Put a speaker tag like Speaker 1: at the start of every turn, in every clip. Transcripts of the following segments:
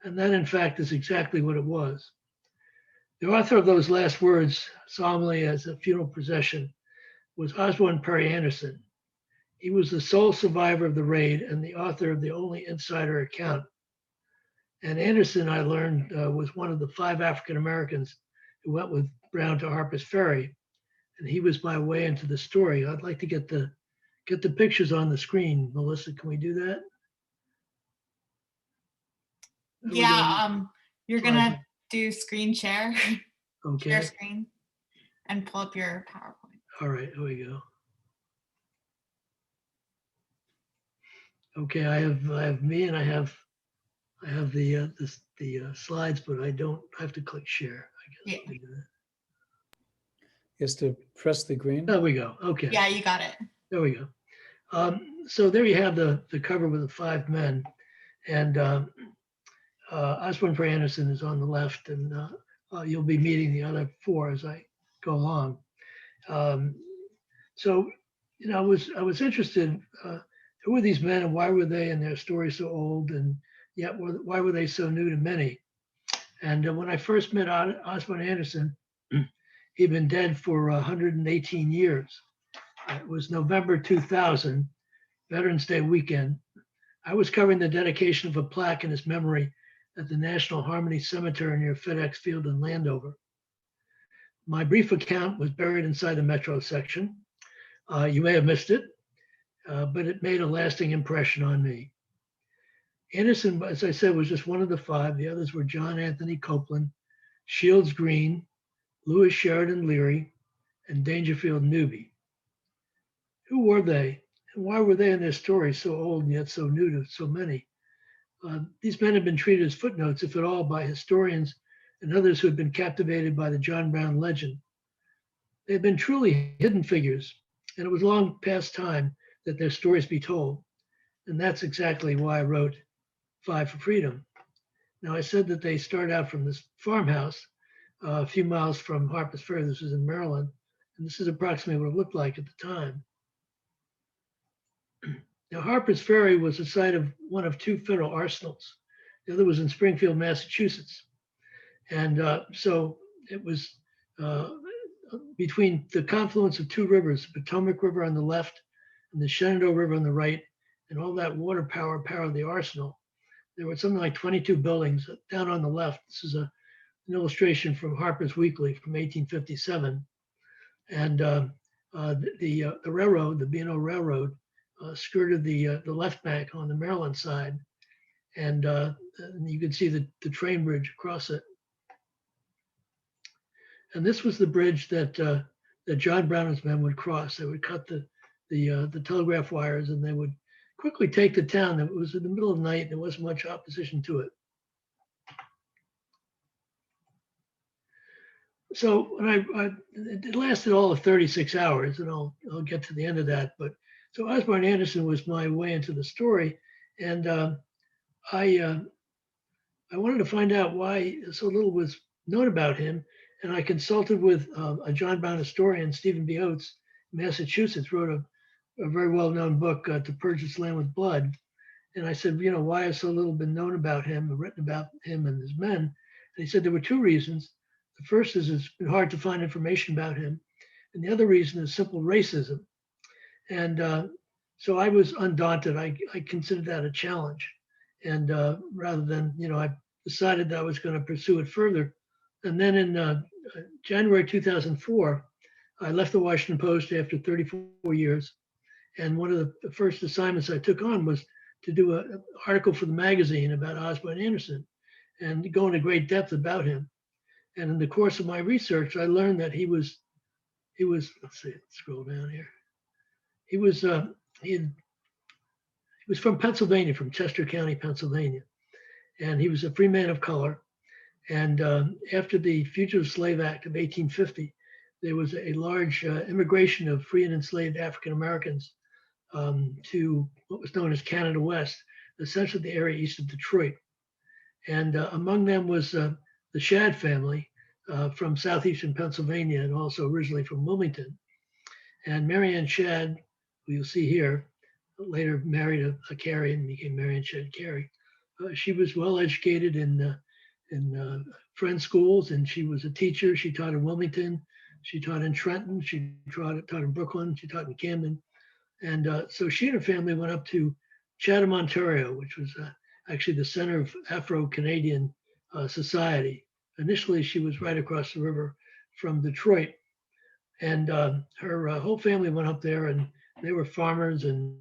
Speaker 1: And that, in fact, is exactly what it was. The author of those last words, solemnly as a funeral procession, was Osborne Perry Anderson. He was the sole survivor of the raid and the author of the only insider account. And Anderson, I learned, was one of the 5 African Americans who went with Brown to Harpers Ferry, and he was my way into the story. I'd like to get the pictures on the screen. Melissa, can we do that?
Speaker 2: Yeah, you're gonna do screen share.
Speaker 1: Okay.
Speaker 2: Share screen and pull up your PowerPoint.
Speaker 1: All right, here we go. Okay, I have me and I have the slides, but I don't have to click share. I guess.
Speaker 2: Yeah.
Speaker 3: Is to press the green.
Speaker 1: There we go. Okay.
Speaker 2: Yeah, you got it.
Speaker 1: There we go. So there you have the cover with the 5 men, and Osborne Perry Anderson is on the left, and you'll be meeting the other 4 as I go along. So, I was interested. Who were these men, and why were they and their story so old, and yet why were they so new to many? And when I first met Osborne Anderson, he'd been dead for 118 years. It was November 2000, Veterans Day weekend. I was covering the dedication of a plaque in his memory at the National Harmony Cemetery near FedEx Field in Landover. My brief account was buried inside the Metro section. You may have missed it, but it made a lasting impression on me. Anderson, as I said, was just one of the 5. The others were John Anthony Copeland, Shields Green, Lewis Sheridan Leary, and Dangerfield Newby. Who were they, and why were they in their story so old and yet so new to so many? These men had been treated as footnotes, if at all, by historians and others who had been captivated by the John Brown legend. They had been truly hidden figures, and it was long past time that their stories be told. And that's exactly why I wrote 5 for Freedom. Now, I said that they started out from this farmhouse a few miles from Harpers Ferry. This was in Maryland, and this is approximately what it looked like at the time. Now, Harpers Ferry was the site of one of 2 federal arsenals. The other was in Springfield, Massachusetts. And so it was between the confluence of 2 rivers, the Potomac River on the left and the Shenandoah River on the right, and all that water power powered the arsenal. There were something like 22 buildings. Down on the left, this is an illustration from Harper's Weekly from 1857. And the railroad, the B&O Railroad, skirted the left bank on the Maryland side. And you can see the train bridge across it. And this was the bridge that John Brown and his men would cross. They would cut the telegraph wires, and they would quickly take the town. It was in the middle of the night. There wasn't much opposition to it. So it lasted all of 36 hours, and I'll get to the end of that. But so Osborne Anderson was my way into the story, and I wanted to find out why so little was known about him. And I consulted with a John Brown historian, Stephen B. Oates, Massachusetts, wrote a very well-known book, To Purge This Land with Blood. And I said, why has so little been known about him, or written about him and his men? And he said there were 2 reasons. The first is it's been hard to find information about him. And the other reason is simple racism. And so I was undaunted. I considered that a challenge. And rather than, I decided that I was going to pursue it further. And then in January 2004, I left the Washington Post after 34 years. And one of the first assignments I took on was to do an article for the magazine about Osborne Anderson and go into great depth about him. And in the course of my research, I learned that he was, let's see, scroll down here. He was from Pennsylvania, from Chester County, Pennsylvania. And he was a free man of color. And after the Fugitive Slave Act of 1850, there was a large immigration of free and enslaved African Americans to what was known as Canada West, essentially the area east of Detroit. And among them was the Shadd family from southeastern Pennsylvania, and also originally from Wilmington. And Mary Ann Shadd, who you'll see here, later married a Carey and became Mary Ann Shadd Carey. she was well educated in Friends schools, and she was a teacher. She taught in Wilmington, she taught in Trenton, she taught in Brooklyn, she taught in Camden. And so she and her family went up to Chatham, Ontario, which was actually the center of Afro-Canadian society. Initially, she was right across the river from Detroit. And her whole family went up there, and they were farmers, and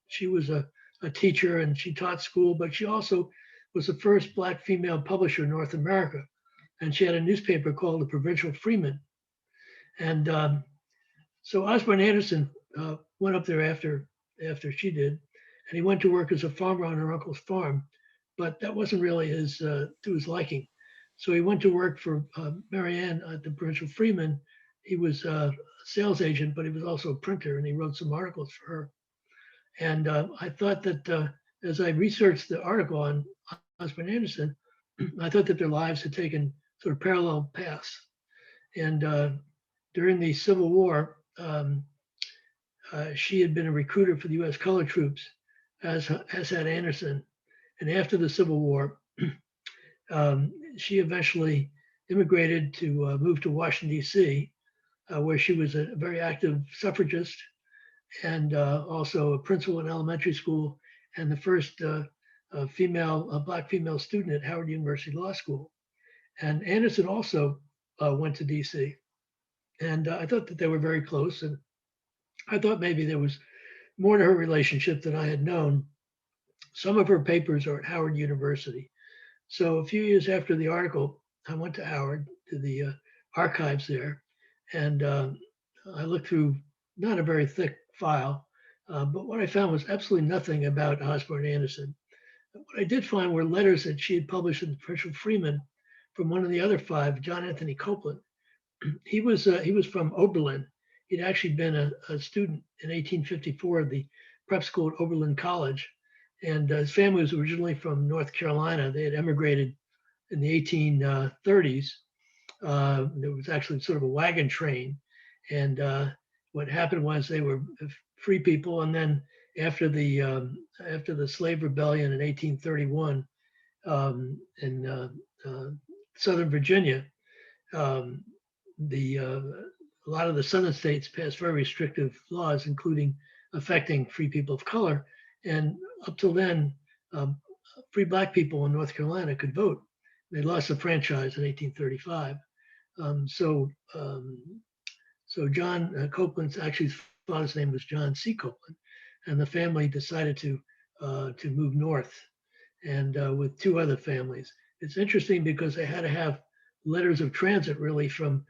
Speaker 1: she was a teacher, and she taught school, but she also was the first Black female publisher in North America. And she had a newspaper called the Provincial Freeman. And so Osborne Anderson went up there after she did, and he went to work as a farmer on her uncle's farm, but that wasn't really to his liking. So he went to work for Marianne at the Provincial Freeman. He was a sales agent, but he was also a printer, and he wrote some articles for her. And I thought that as I researched the article on Osborne Anderson, I thought that their lives had taken sort of parallel paths. And during the Civil War, she had been a recruiter for the U.S. colored troops, as had Anderson. And after the Civil War, she eventually immigrated to move to Washington, D.C., where she was a very active suffragist and also a principal in elementary school and the first Black female student at Howard University Law School. And Anderson also went to D.C. And I thought that they were very close. And I thought maybe there was more to her relationship than I had known. Some of her papers are at Howard University. So a few years after the article, I went to Howard, to the archives there, and I looked through not a very thick file, but what I found was absolutely nothing about Osborne Anderson. What I did find were letters that she had published in the Provincial Freeman from one of the other five, John Anthony Copeland. He was from Oberlin. He'd actually been a student in 1854 at the prep school at Oberlin College. And his family was originally from North Carolina. They had emigrated in the 1830s. There was actually sort of a wagon train. And what happened was they were free people. And then after the slave rebellion in 1831 in Southern Virginia, a lot of the southern states passed very restrictive laws, including affecting free people of color. And up till then, free Black people in North Carolina could vote. They lost the franchise in 1835. So John Copeland's actually his father's name was John C. Copeland, and the family decided to move north, and with two other families. It's interesting because they had to have letters of transit really from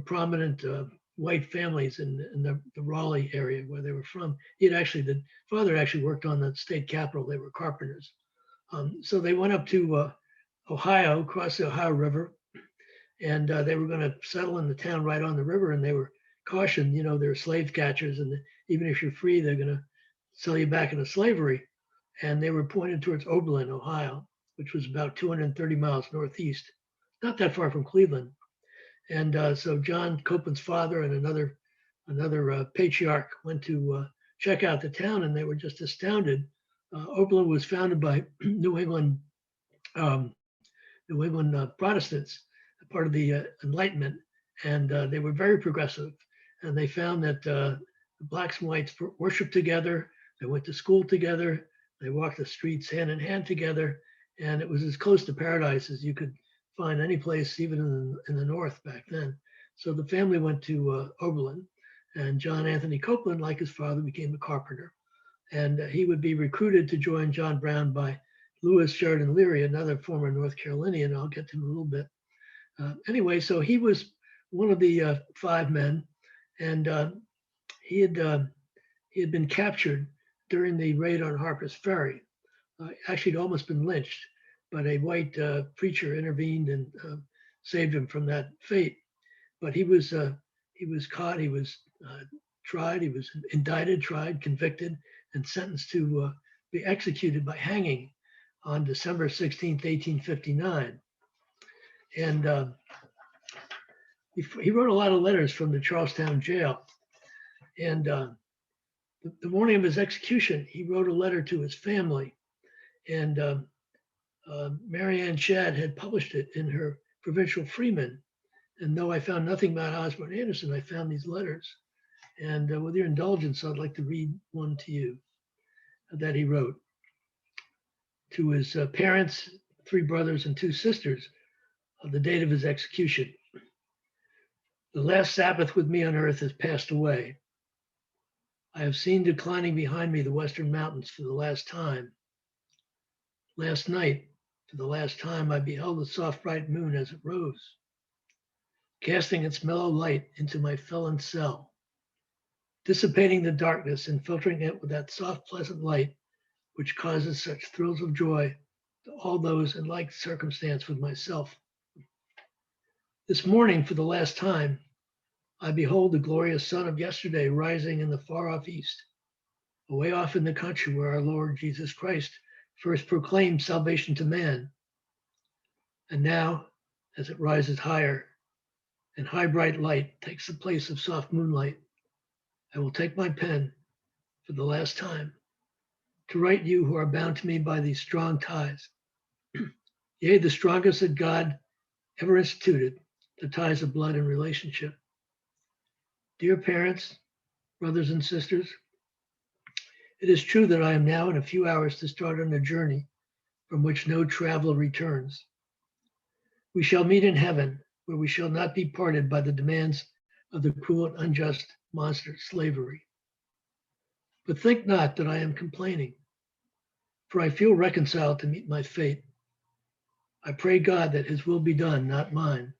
Speaker 1: prominent white families in the Raleigh area where they were from. The father actually worked on the state capitol. They were carpenters. So they went up to Ohio, crossed the Ohio River, and they were going to settle in the town right on the river. And they were cautioned, they're slave catchers, and even if you're free, they're going to sell you back into slavery. And they were pointed towards Oberlin, Ohio, which was about 230 miles northeast, not that far from Cleveland. And so John Copeland's father and another patriarch went to check out the town, and they were just astounded. Oberlin was founded by New England Protestants, part of the Enlightenment, and they were very progressive. And they found that Blacks and whites worshiped together. They went to school together. They walked the streets hand in hand together, and it was as close to paradise as you could find any place, even in the North back then. So the family went to Oberlin, and John Anthony Copeland, like his father, became a carpenter. And he would be recruited to join John Brown by Lewis Sheridan Leary, another former North Carolinian. I'll get to him in a little bit. Anyway, so he was one of the five men, and he had been captured during the raid on Harpers Ferry. Actually, he'd almost been lynched, but a white preacher intervened and saved him from that fate. But he was caught. He was tried. He was indicted, tried, convicted, and sentenced to be executed by hanging on December 16th, 1859. And he wrote a lot of letters from the Charlestown jail. And the morning of his execution, he wrote a letter to his family. And Mary Ann Shadd had published it in her Provincial Freeman. And though I found nothing about Osborne Anderson, I found these letters. And with your indulgence, I'd like to read one to you that he wrote to his parents, 3 brothers and 2 sisters, on the date of his execution. The last Sabbath with me on earth has passed away. I have seen declining behind me the western mountains for the last time. Last night, for the last time, I beheld the soft bright moon as it rose, casting its mellow light into my felon's cell, dissipating the darkness and filtering it with that soft, pleasant light which causes such thrills of joy to all those in like circumstance with myself. This morning, for the last time, I behold the glorious sun of yesterday rising in the far-off east, away off in the country where our Lord Jesus Christ first proclaimed salvation to man. And now, as it rises higher, and high bright light takes the place of soft moonlight, I will take my pen for the last time to write you who are bound to me by these strong ties, yea, the strongest that God ever instituted, the ties of blood and relationship. Dear parents, brothers and sisters, it is true that I am now in a few hours to start on a journey from which no traveler returns. We shall meet in heaven, where we shall not be parted by the demands of the cruel and unjust monster slavery. But think not that I am complaining, for I feel reconciled to meet my fate. I pray God that his will be done, not mine.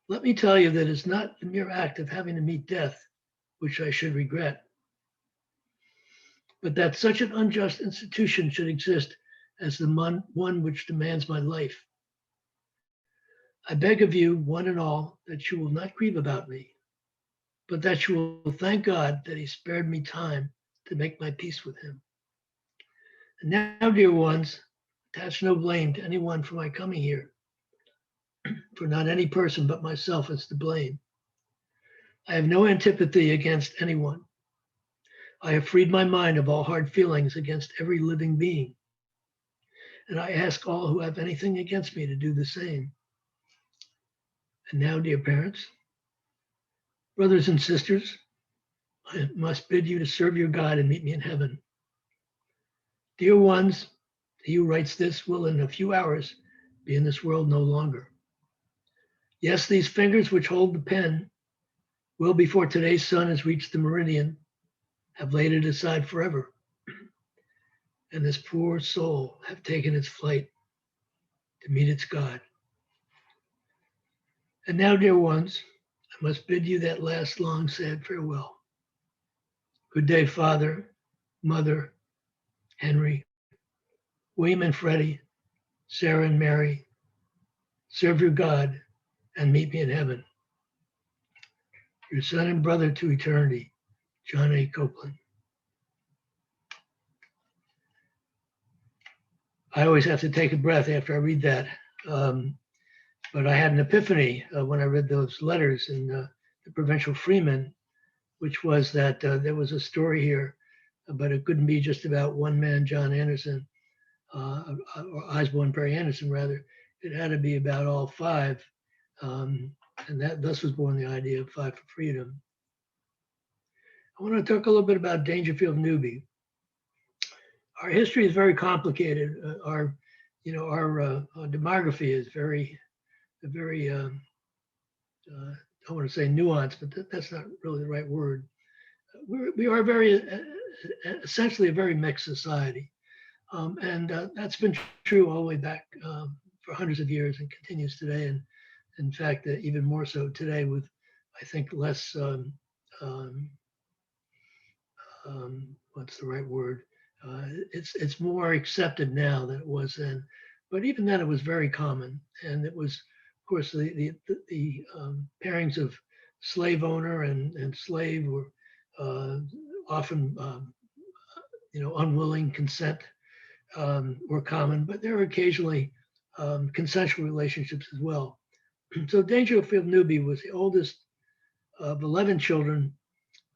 Speaker 1: Let me tell you that it's not the mere act of having to meet death which I should regret, but that such an unjust institution should exist as the one which demands my life. I beg of you, one and all, that you will not grieve about me, but that you will thank God that he spared me time to make my peace with him. And now, dear ones, attach no blame to anyone for my coming here, for not any person but myself is to blame. I have no antipathy against anyone. I have freed my mind of all hard feelings against every living being. And I ask all who have anything against me to do the same. And now, dear parents, brothers and sisters, I must bid you to serve your God and meet me in heaven. Dear ones, he who writes this will in a few hours be in this world no longer. Yes, these fingers which hold the pen will, before today's sun has reached the meridian, have laid it aside forever. And this poor soul have taken its flight to meet its God. And now, dear ones, I must bid you that last long, sad farewell. Good day, Father, Mother, Henry, William and Freddie, Sarah and Mary. Serve your God and meet me in heaven. Your son and brother to eternity, John A. Copeland. I always have to take a breath after I read that. But I had an epiphany when I read those letters in the Provincial Freeman, which was that there was a story here, but it couldn't be just about one man, John Anderson, or Osborne Perry Anderson, rather. It had to be about all 5. And that thus was born the idea of 5 for Freedom. I want to talk a little bit about Dangerfield Newby. Our history is very complicated. Our demography is very, I don't want to say nuanced, but that's not really the right word. We are essentially a very mixed society. And that's been true all the way back for hundreds of years and continues today. And in fact, even more so today with, I think, less, what's the right word? It's more accepted now than it was then. But even then, it was very common. And it was, of course, the pairings of slave owner and slave were often, unwilling consent were common, but there were occasionally consensual relationships as well. So Dangerfield Newby was the oldest of 11 children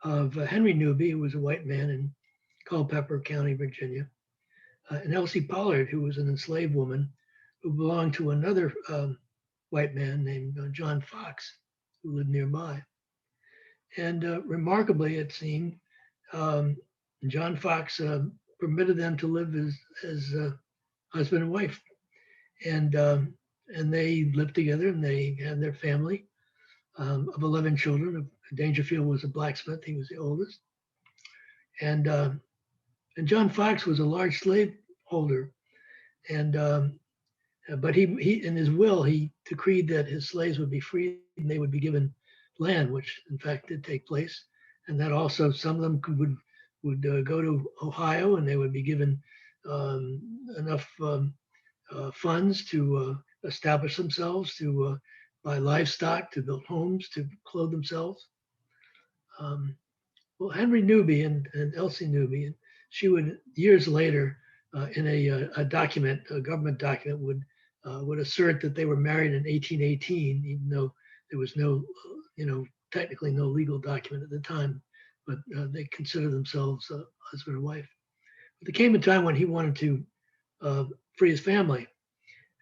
Speaker 1: of Henry Newby, who was a white man in Culpeper County, Virginia. and Elsie Pollard, who was an enslaved woman who belonged to another white man named John Fox, who lived nearby. And remarkably, it seemed, John Fox permitted them to live as husband and wife, and they lived together, and they had their family of 11 children. Dangerfield was a blacksmith; he was the oldest, and John Fox was a large slave holder, and but he in his will he decreed that his slaves would be freed and they would be given land, which in fact did take place, and that also some of them would go to Ohio, and they would be given enough funds to establish themselves, to buy livestock, to build homes, to clothe themselves. Well, Henry Newby and Elsie Newby, and she would years later in a document, a government document, would assert that they were married in 1818, even though there was no, technically no legal document at the time, but they considered themselves husband and wife. But there came a time when he wanted to free his family,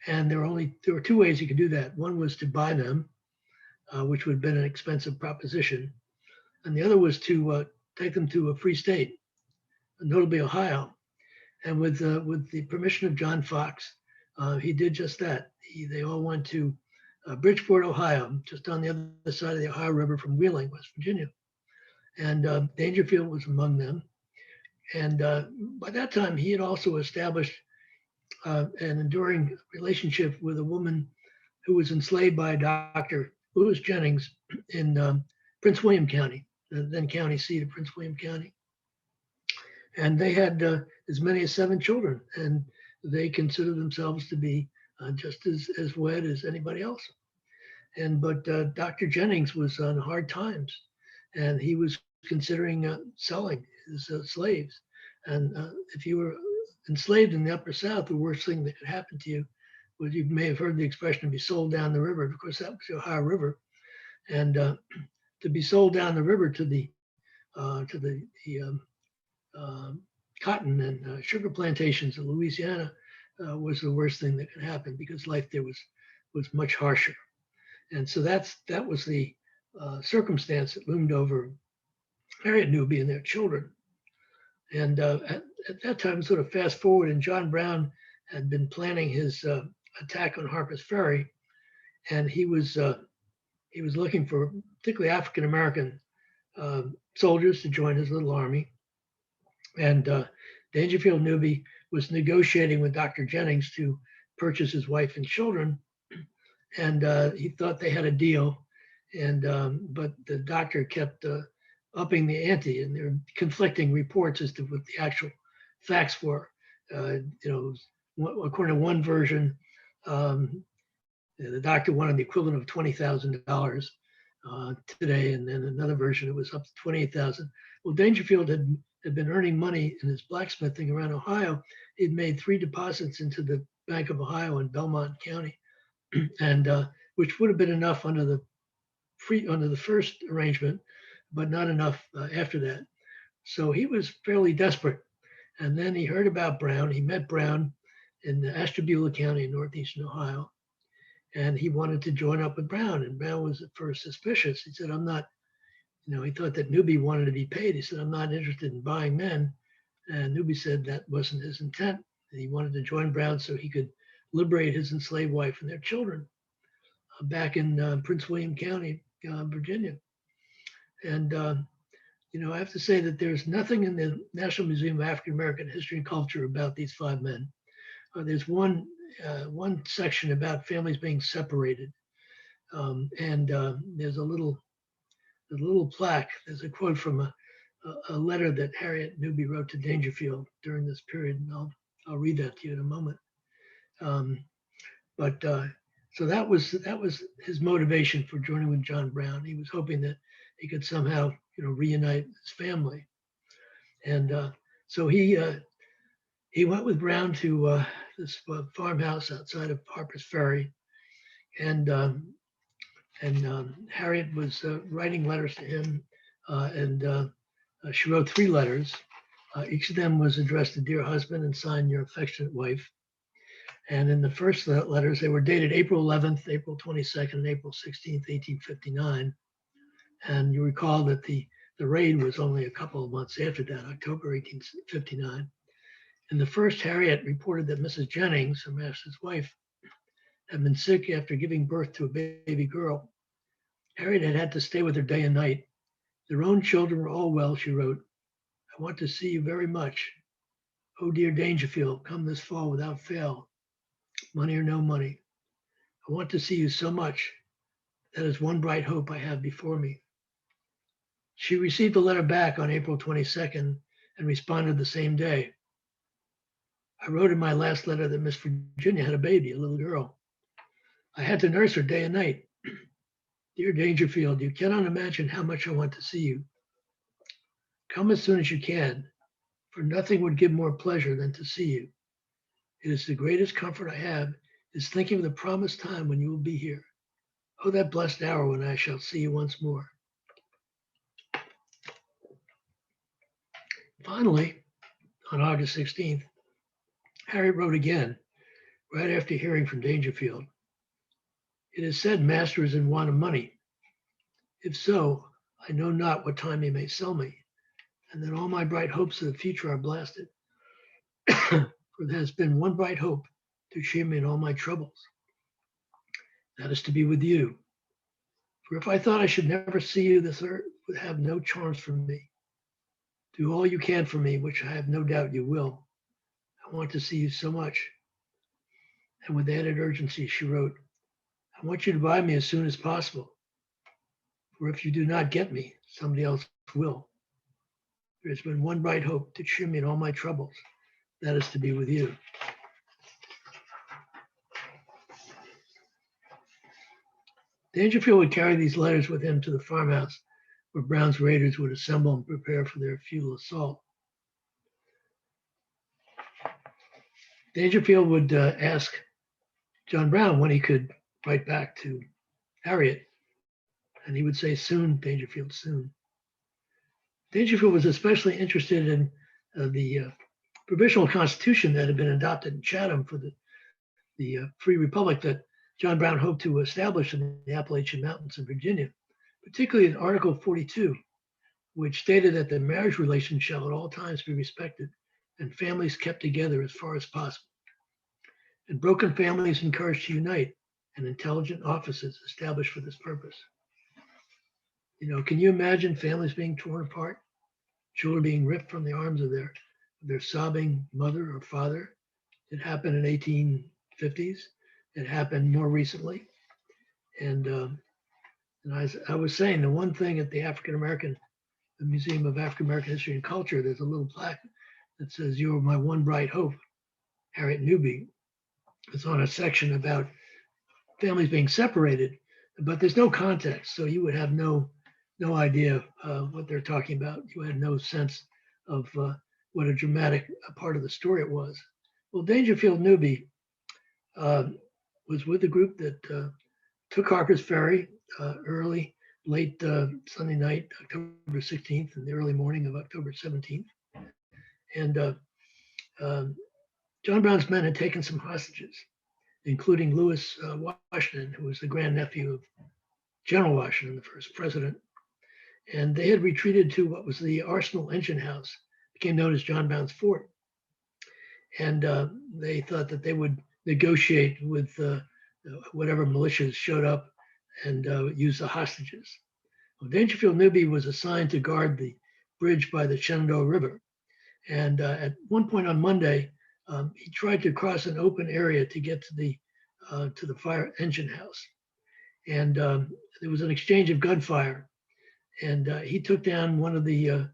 Speaker 1: and there were two ways he could do that. One was to buy them, which would have been an expensive proposition, and the other was to take them to a free state, notably Ohio. And with the permission of John Fox, he did just that. They all went to Bridgeport, Ohio, just on the other side of the Ohio River from Wheeling, West Virginia. And Dangerfield was among them. And by that time, he had also established an enduring relationship with a woman who was enslaved by Dr. Lewis Jennings in Prince William County, the then county seat of Prince William County. And they had as many as 7 children, and they considered themselves to be just as wed as anybody else. But Dr. Jennings was on hard times, and he was considering selling his slaves. And if you were enslaved in the Upper South, the worst thing that could happen to you was, you may have heard the expression, to be sold down the river, because that was the Ohio River, and to be sold down the river to the cotton and sugar plantations of Louisiana was the worst thing that could happen, because life there was much harsher. And so that was the circumstance that loomed over Harriet Newby and their children. And at that time, sort of fast forward, and John Brown had been planning his attack on Harpers Ferry, and he was looking for particularly African American soldiers to join his little army. And Dangerfield Newby was negotiating with Dr. Jennings to purchase his wife and children, and he thought they had a deal, and but the doctor kept upping the ante, and there were conflicting reports as to what the actual facts were. According to one version, the doctor wanted the equivalent of $20,000 today, and then another version, it was up to $28,000. Well, Dangerfield had been earning money in his blacksmithing around Ohio. He'd made 3 deposits into the Bank of Ohio in Belmont County, and which would have been enough under the first arrangement, but not enough after that. So he was fairly desperate. And then he heard about Brown. He met Brown in Ashtabula County in northeastern Ohio, and he wanted to join up with Brown. And Brown was at first suspicious. He said, "I'm not," he thought that Newby wanted to be paid. He said, "I'm not interested in buying men." And Newby said that wasn't his intent. He wanted to join Brown so he could liberate his enslaved wife and their children back in Prince William County, Virginia. And, I have to say that there's nothing in the National Museum of African American History and Culture about these 5 men. There's one section about families being separated. And there's a little plaque. There's a quote from a letter that Harriet Newby wrote to Dangerfield during this period, and I'll read that to you in a moment. So that was his motivation for joining with John Brown. He was hoping that he could somehow, reunite his family. And so he went with Brown to this farmhouse outside of Harpers Ferry, and Harriet was writing letters to him, and she wrote 3 letters. Each of them was addressed to dear husband and signed your affectionate wife. And in the first letters, they were dated April 11th, April 22nd, and April 16th, 1859. And you recall that the raid was only a couple of months after that, October 1859. In the first, Harriet reported that Mrs. Jennings, her master's wife, had been sick after giving birth to a baby girl. Harriet had had to stay with her day and night. Their own children were all well, she wrote. I want to see you very much. Oh, dear Dangerfield, come this fall without fail, money or no money. I want to see you so much. That is one bright hope I have before me. She received a letter back on April 22nd and responded the same day. I wrote in my last letter that Miss Virginia had a baby, a little girl. I had to nurse her day and night. Dear Dangerfield, you cannot imagine how much I want to see you. Come as soon as you can, for nothing would give more pleasure than to see you. It is the greatest comfort I have is thinking of the promised time when you will be here. Oh, that blessed hour when I shall see you once more. Finally, on August 16th, Harriet wrote again, right after hearing from Dangerfield. It is said master is in want of money. If so, I know not what time he may sell me, and then all my bright hopes of the future are blasted. For there has been one bright hope to cheer me in all my troubles. That is to be with you. For if I thought I should never see you, this earth would have no charms for me. Do all you can for me, which I have no doubt you will. I want to see you so much. And with added urgency, she wrote, I want you to buy me as soon as possible. For if you do not get me, somebody else will. There has been one bright hope to cheer me in all my troubles. That is to be with you. Dangerfield would carry these letters with him to the farmhouse where Brown's raiders would assemble and prepare for their futile assault. Dangerfield would ask John Brown when he could write back to Harriet, and he would say, soon, Dangerfield, soon. Dangerfield was especially interested in the provisional constitution that had been adopted in Chatham for the free republic that John Brown hoped to establish in the Appalachian Mountains in Virginia, particularly in Article 42, which stated that the marriage relation shall at all times be respected and families kept together as far as possible, and broken families encouraged to unite, and intelligent offices established for this purpose. You know, can you imagine families being torn apart, children being ripped from the arms of their sobbing mother or father? It happened in 1850s. It happened more recently. And as I was saying, the one thing at the Museum of African American History and Culture, there's a little plaque that says, you are my one bright hope, Harriet Newby. It's on a section about families being separated, but there's no context. So you would have no idea what they're talking about. You had no sense of what a dramatic part of the story it was. Well, Dangerfield Newby was with the group that took Harpers Ferry late Sunday night, October 16th, and the early morning of October 17th. And John Brown's men had taken some hostages, including Lewis Washington, who was the grandnephew of General Washington, the first president. And they had retreated to what was the Arsenal engine house, became known as John Brown's Fort. And they thought that they would negotiate with whatever militias showed up and use the hostages. Well, Dangerfield Newby was assigned to guard the bridge by the Shenandoah River. And at one point on Monday, he tried to cross an open area to get to the fire engine house. And there was an exchange of gunfire. And he took down one of the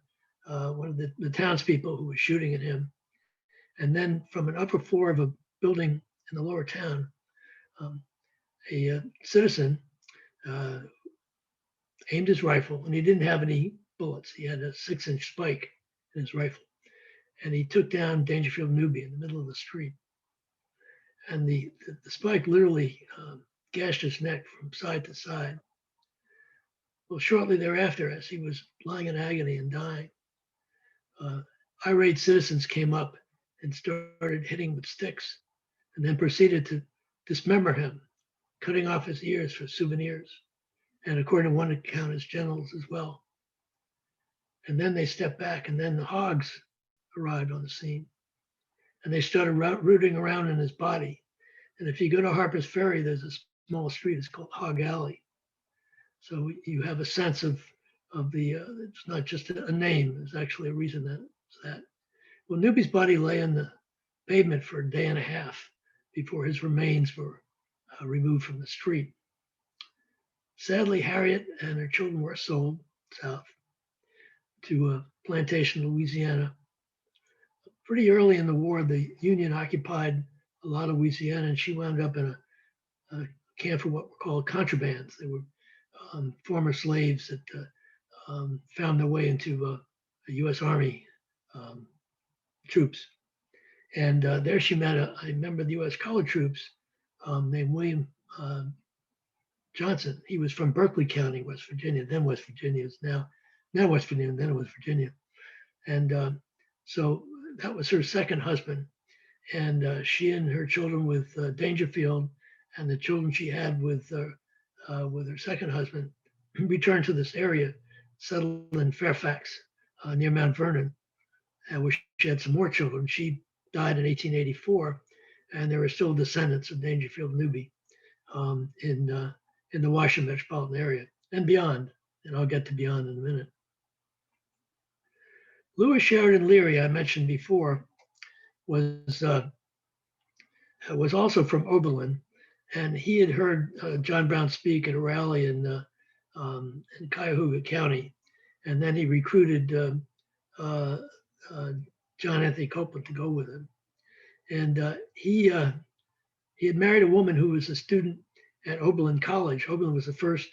Speaker 1: townspeople who was shooting at him. And then from an upper floor of a building in the lower town, a citizen aimed his rifle, and he didn't have any bullets. He had a 6-inch spike in his rifle. And he took down Dangerfield Newby in the middle of the street. And the spike literally gashed his neck from side to side. Well, shortly thereafter, as he was lying in agony and dying, irate citizens came up and started hitting with sticks, and then proceeded to dismember him, cutting off his ears for souvenirs, and according to one account, his genitals as well. And then they stepped back, and then the hogs arrived on the scene, and they started rooting around in his body. And if you go to Harpers Ferry, there's a small street, it's called Hog Alley. So you have a sense of the, it's not just a name, there's actually a reason that. Well, Newby's body lay in the pavement for a day and a half before his remains were removed from the street. Sadly, Harriet and her children were sold south to a plantation in Louisiana. Pretty early in the war, the Union occupied a lot of Louisiana, and she wound up in a camp for what were called contrabands. They were former slaves that found their way into the U.S. Army troops. And there she met a member of the U.S. colored troops named William Johnson. He was from Berkeley County, West Virginia. Then West Virginia is now West Virginia, then it was Virginia. And so that was her second husband. And she and her children with Dangerfield and the children she had with her second husband returned to this area, settled in Fairfax near Mount Vernon, where she had some more children. She died in 1884, and there were still descendants of Dangerfield Newby in the Washington metropolitan area and beyond. And I'll get to beyond in a minute. Lewis Sheridan Leary, I mentioned before, was also from Oberlin, and he had heard John Brown speak at a rally in Cuyahoga County, and then he recruited John Anthony Copeland to go with him. And he had married a woman who was a student at Oberlin College. Oberlin was the first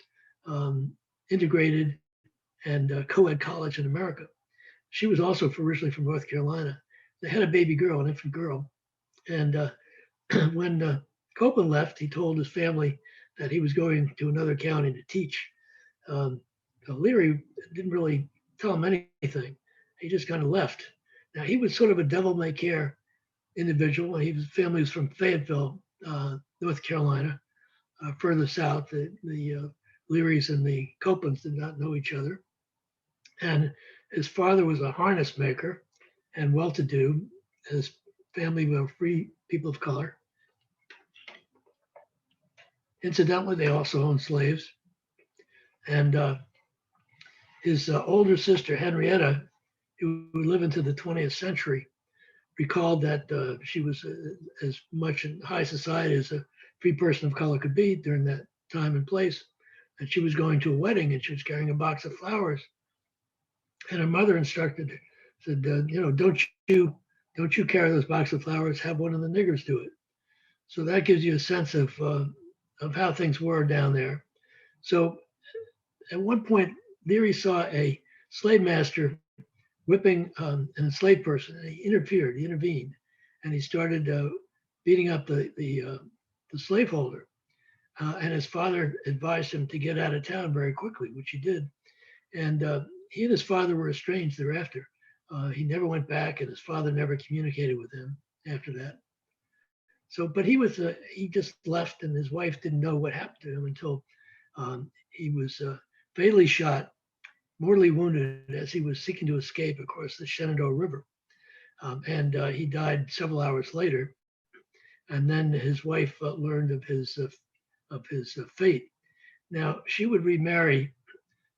Speaker 1: integrated and co-ed college in America. She was also originally from North Carolina. They had a baby girl, an infant girl. And when Copeland left, he told his family that he was going to another county to teach. Leary didn't really tell him anything. He just kind of left. Now, he was sort of a devil-may-care individual. His family was from Fayetteville, North Carolina, further south. The Learys and the Copelands did not know each other. And his father was a harness maker and well-to-do. His family were free people of color. Incidentally, they also owned slaves. And his older sister, Henrietta, who lived into the 20th century, recalled that she was as much in high society as a free person of color could be during that time and place. And she was going to a wedding and she was carrying a box of flowers. And her mother instructed her, said, don't you carry those box of flowers, have one of the niggers do it. So that gives you a sense of how things were down there. So at one point, Leary saw a slave master whipping an enslaved person, and he intervened, and he started beating up the slaveholder. And his father advised him to get out of town very quickly, which he did. And he and his father were estranged thereafter. He never went back, and his father never communicated with him after that. So, but he just left, and his wife didn't know what happened to him until he was fatally shot, mortally wounded as he was seeking to escape across the Shenandoah River. And he died several hours later. And then his wife learned of his fate. Now, she would remarry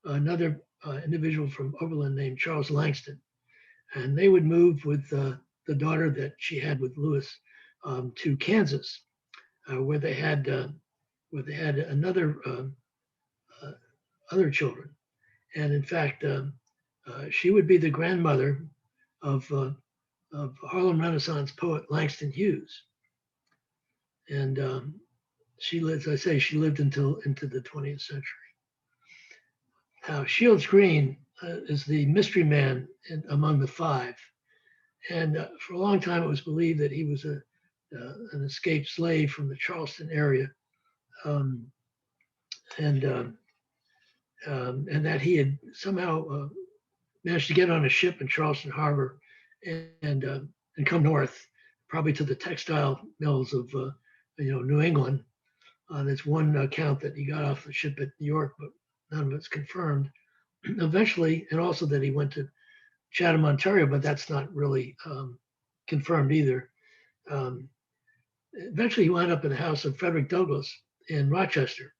Speaker 1: another individual from Oberlin named Charles Langston. And they would move with the daughter that she had with Lewis to Kansas, where they had other children. And in fact, she would be the grandmother of Harlem Renaissance poet Langston Hughes. And she lived, as I say, she lived into the 20th century. Now, Shields Green is the mystery man among the five. And for a long time, it was believed that he was an escaped slave from the Charleston area. And that he had somehow managed to get on a ship in Charleston Harbor and come north, probably to the textile mills of New England. There's one account that he got off the ship at New York, but none of it's confirmed. Eventually, and also that he went to Chatham, Ontario, but that's not really confirmed either. Eventually, he wound up in the house of Frederick Douglass in Rochester.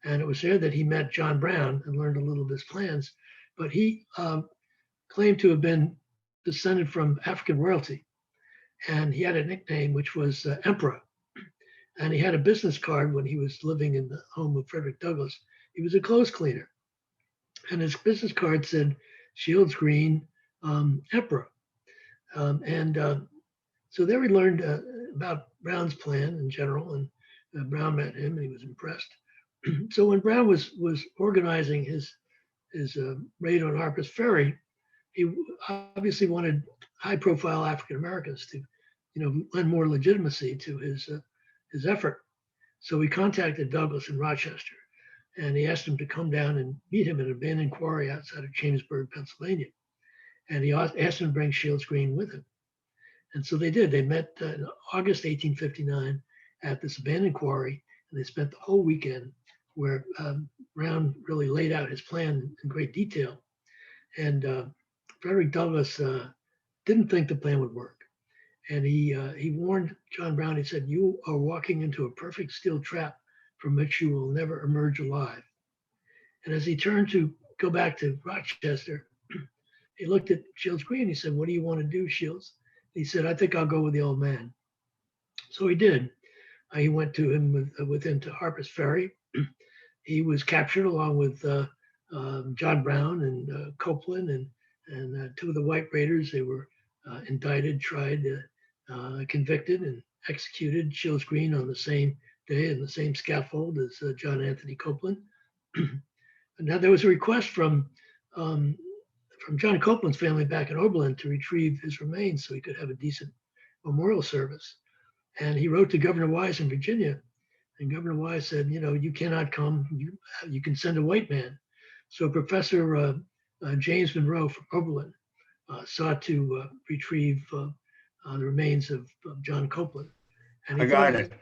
Speaker 1: And it was there that he met John Brown and learned a little of his plans. But he claimed to have been descended from African royalty. And he had a nickname, which was Emperor. And he had a business card when he was living in the home of Frederick Douglass. He was a clothes cleaner. And his business card said Shields Green, Emperor. So there we learned about Brown's plan in general. And Brown met him and he was impressed. So when Brown was organizing his raid on Harpers Ferry, he obviously wanted high-profile African Americans to, lend more legitimacy to his effort. So he contacted Douglass in Rochester, and he asked him to come down and meet him at an abandoned quarry outside of Chambersburg, Pennsylvania. And he asked him to bring Shields Green with him. And so they did. They met in August 1859 at this abandoned quarry, and they spent the whole weekend where Brown really laid out his plan in great detail. And Frederick Douglass didn't think the plan would work. And he warned John Brown, he said, "You are walking into a perfect steel trap from which you will never emerge alive." And as he turned to go back to Rochester, he looked at Shields Green. He said, "What do you want to do, Shields?" He said, "I think I'll go with the old man." So he did. He went to him with him to Harpers Ferry. He was captured along with John Brown and Copeland and two of the white raiders. They were indicted, tried, convicted, and executed Shields Green on the same day in the same scaffold as John Anthony Copeland. Now there was a request from John Copeland's family back in Oberlin to retrieve his remains so he could have a decent memorial service. And he wrote to Governor Wise in Virginia, and Governor Wise said, "You cannot come. You can send a white man." So Professor James Monroe from Oberlin sought to retrieve the remains of John Copeland. And
Speaker 3: I got it.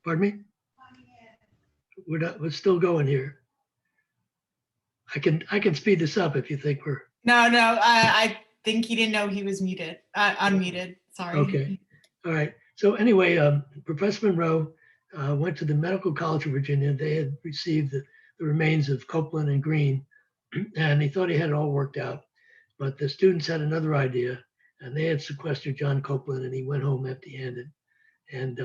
Speaker 1: Pardon me? We're still going here. I can speed this up if you think we're.
Speaker 2: No, I think he didn't know he was muted, unmuted. Sorry.
Speaker 1: Okay. All right. So anyway, Professor Monroe went to the Medical College of Virginia. They had received the remains of Copeland and Green, and he thought he had it all worked out. But the students had another idea, and they had sequestered John Copeland, and he went home empty-handed. And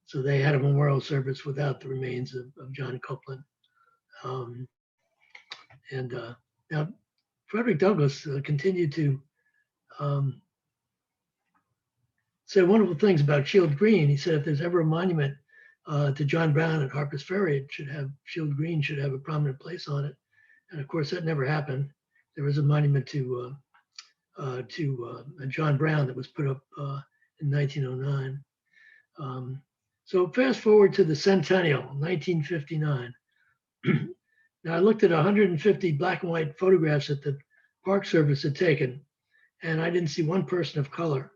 Speaker 1: so they had a memorial service without the remains of John Copeland. Now, Frederick Douglass continued to say wonderful things about Shields Green. He said, if there's ever a monument to John Brown at Harpers Ferry, it should have Shields Green should have a prominent place on it. And of course, that never happened. There was a monument to John Brown that was put up in 1909. So fast forward to the centennial, 1959. Now I looked at 150 black and white photographs that the Park Service had taken, and I didn't see one person of color.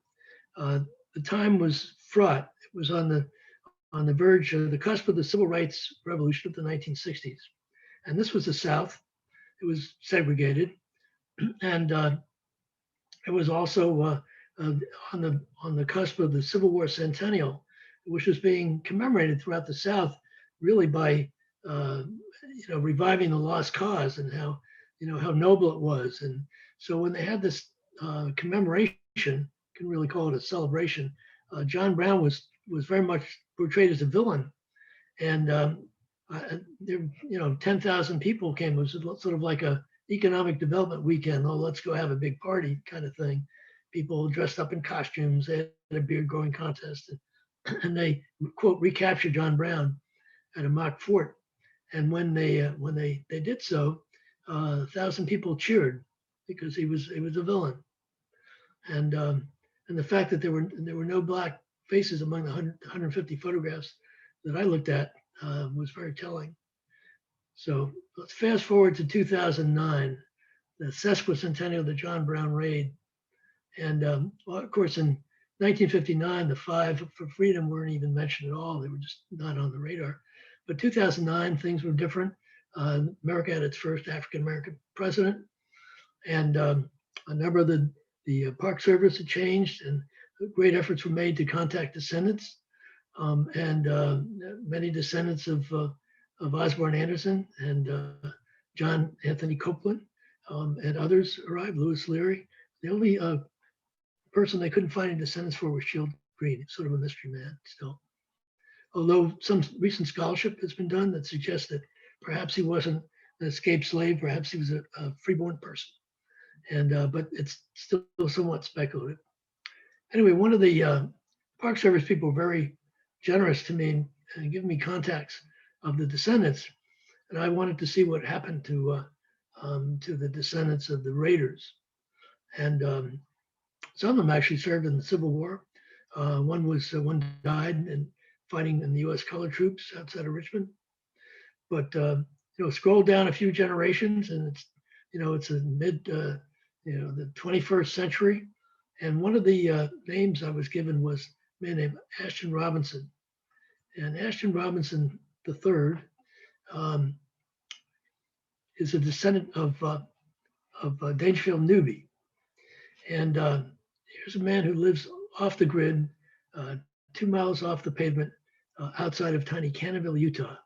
Speaker 1: The time was fraught. It was on the verge of the cusp of the civil rights revolution of the 1960s. And this was the South. It was segregated. And it was also on the cusp of the Civil War centennial, which was being commemorated throughout the South, really by reviving the lost cause and how noble it was. And so when they had this commemoration, can really call it a celebration, John Brown was very much portrayed as a villain. And there, 10,000 people came. It was sort of like a economic development weekend. Oh, let's go have a big party kind of thing. People dressed up in costumes. They had a beard growing contest, and they, quote, recaptured John Brown at a mock fort. And when they did so, 1,000 people cheered because he was a villain. And the fact that there were no black faces among the 150 photographs that I looked at was very telling. So let's fast forward to 2009, the sesquicentennial of the John Brown raid. And well, of course, in 1959, the five for freedom weren't even mentioned at all. They were just not on the radar. But 2009, things were different. America had its first African-American president, and a number of the Park Service had changed, and great efforts were made to contact descendants, and many descendants of Osborne Anderson and John Anthony Copeland, and others arrived. Louis Leary. The only person they couldn't find any descendants for was Shield Green, sort of a mystery man still. Although some recent scholarship has been done that suggests that perhaps he wasn't an escaped slave, perhaps he was a freeborn person. And but it's still somewhat speculative. Anyway, one of the Park Service people were very generous to me and giving me contacts of the descendants, and I wanted to see what happened to the descendants of the raiders. And some of them actually served in the Civil War. One died in fighting in the U.S. colored troops outside of Richmond. But scroll down a few generations, and it's a the 21st century. And one of the names I was given was a man named Ashton Robinson. And Ashton Robinson III is a descendant of Dangerfield Newby. And here's a man who lives off the grid, 2 miles off the pavement, outside of tiny Cannonville, Utah.